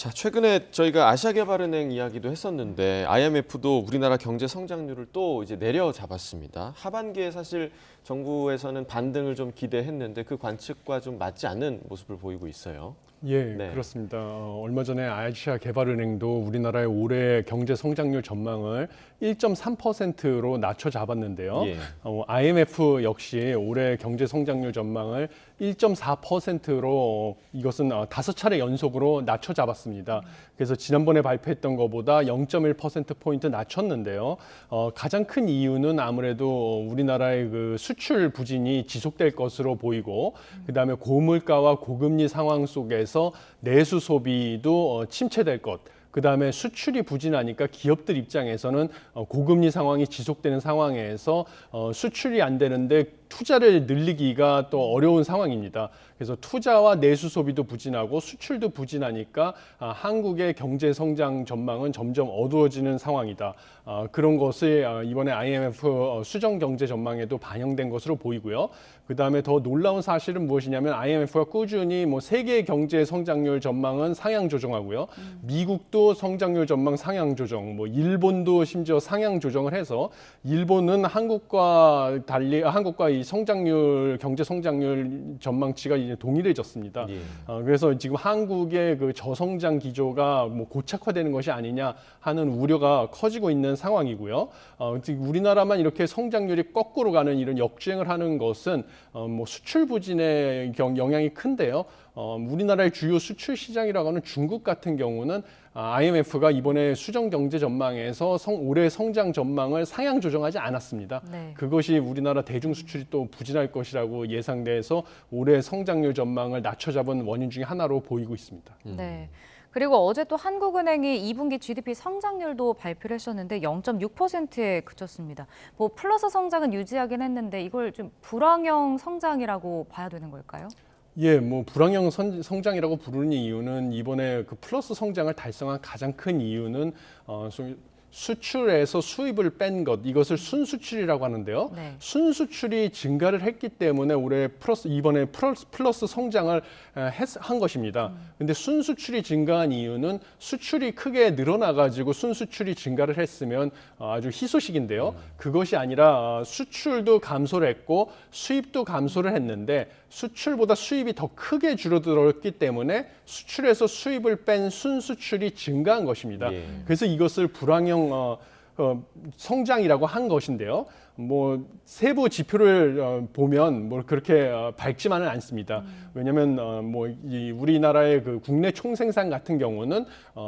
자, 최근에 저희가 아시아개발은행 이야기도 했었는데 IMF도 우리나라 경제 성장률을 또 이제 내려잡았습니다. 하반기에 사실 정부에서는 반등을 좀 기대했는데 그 관측과 좀 맞지 않는 모습을 보이고 있어요. 예, 네. 그렇습니다. 얼마 전에 아시아개발은행도 우리나라의 올해 경제 성장률 전망을 1.3%로 낮춰 잡았는데요. 예. IMF 역시 올해 경제 성장률 전망을 1.4%로 이것은 5차례 연속으로 낮춰 잡았습니다. 그래서 지난번에 발표했던 것보다 0.1%포인트 낮췄는데요. 가장 큰 이유는 아무래도 우리나라의 그 수출 부진이 지속될 것으로 보이고, 그다음에 고물가와 고금리 상황 속에서 내수 소비도 침체될 것. 그다음에 수출이 부진하니까 기업들 입장에서는 고금리 상황이 지속되는 상황에서 수출이 안 되는데 투자를 늘리기가 또 어려운 상황입니다. 그래서 투자와 내수 소비도 부진하고 수출도 부진하니까 한국의 경제 성장 전망은 점점 어두워지는 상황이다. 그런 것을 이번에 IMF 수정 경제 전망에도 반영된 것으로 보이고요. 그다음에 더 놀라운 사실은 무엇이냐면 IMF가 꾸준히 세계 경제 성장률 전망은 상향 조정하고요. 미국도 성장률 전망 상향 조정, 일본도 심지어 상향 조정을 해서 일본은 한국과 달리 한국과 이 성장률 경제 성장률 전망치가 이제 동일해졌습니다. 예. 그래서 지금 한국의 그 저성장 기조가 고착화되는 것이 아니냐 하는 우려가 커지고 있는 상황이고요. 우리나라만 이렇게 성장률이 거꾸로 가는 이런 역주행을 하는 것은 수출 부진의 영향이 큰데요. 우리나라의 주요 수출 시장이라고 하는 중국 같은 경우는 IMF가 이번에 수정 경제 전망에서 올해 성장 전망을 상향 조정하지 않았습니다. 네. 그것이 우리나라 대중 수출이 또 부진할 것이라고 예상돼서 올해 성장률 전망을 낮춰 잡은 원인 중에 하나로 보이고 있습니다. 네. 그리고 어제 또 한국은행이 2분기 GDP 성장률도 발표를 했었는데 0.6%에 그쳤습니다. 플러스 성장은 유지하긴 했는데 이걸 좀 불황형 성장이라고 봐야 되는 걸까요? 예, 불황형 성장이라고 부르는 이유는 이번에 그 플러스 성장을 달성한 가장 큰 이유는 수출에서 수입을 뺀 것, 이것을 순수출이라고 하는데요. 네. 순수출이 증가를 했기 때문에 올해 이번에 플러스 성장을 한 것입니다. 근데 순수출이 증가한 이유는 수출이 크게 늘어나가지고 순수출이 증가를 했으면 아주 희소식인데요. 그것이 아니라 수출도 감소를 했고 수입도 감소를 했는데 수출보다 수입이 더 크게 줄어들었기 때문에 수출에서 수입을 뺀 순수출이 증가한 것입니다. 예. 그래서 이것을 불황형 성장이라고 한 것인데요. 세부 지표를 보면 그렇게 밝지만은 않습니다. 왜냐하면 우리나라의 그 국내 총생산 같은 경우는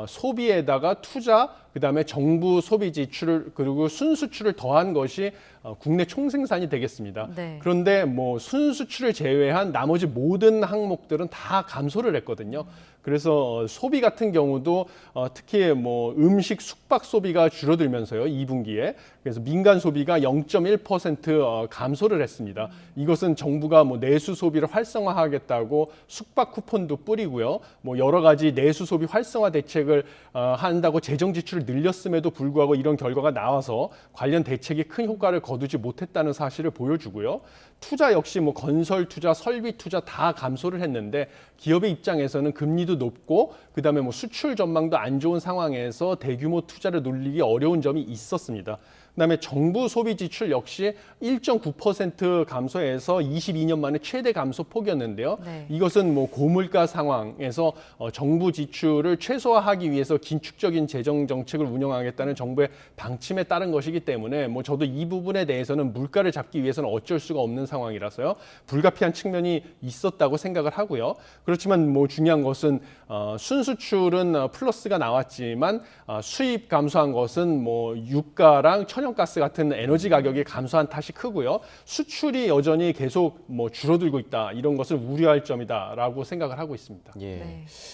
소비에다가 투자, 그다음에 정부 소비 지출 그리고 순수출을 더한 것이 국내 총생산이 되겠습니다. 네. 그런데 순수출을 제외한 나머지 모든 항목들은 다 감소를 했거든요. 그래서 소비 같은 경우도 특히 음식 숙박 소비가 줄어들면서요, 2분기에. 그래서 민간 소비가 0.1% 감소를 했습니다. 이것은 정부가 내수 소비를 활성화하겠다고 숙박 쿠폰도 뿌리고요. 여러 가지 내수 소비 활성화 대책을 한다고 재정 지출을 늘렸음에도 불구하고 이런 결과가 나와서 관련 대책이 큰 효과를 거두지 못했다는 사실을 보여주고요. 투자 역시 건설 투자, 설비 투자 다 감소를 했는데 기업의 입장에서는 금리도 높고 그다음에 수출 전망도 안 좋은 상황에서 대규모 투자를 늘리기 어려운 점이 있었습니다. 그다음에 정부 소비 지출 역시 1.9% 감소해서 22년 만에 최대 감소폭이었는데요. 네. 이것은 고물가 상황에서 정부 지출을 최소화하기 위해서 긴축적인 재정 정책을 운영하겠다는 정부의 방침에 따른 것이기 때문에 저도 이 부분에 대해서는 물가를 잡기 위해서는 어쩔 수가 없는 상황이라서요. 불가피한 측면이 있었다고 생각을 하고요. 그렇지만 중요한 것은 순수출은 플러스가 나왔지만 수입 감소한 것은 유가랑 천연가스 같은 에너지 가격이 감소한 탓이 크고요. 수출이 여전히 계속 줄어들고 있다. 이런 것을 우려할 점이다라고 생각을 하고 있습니다. 예. 네.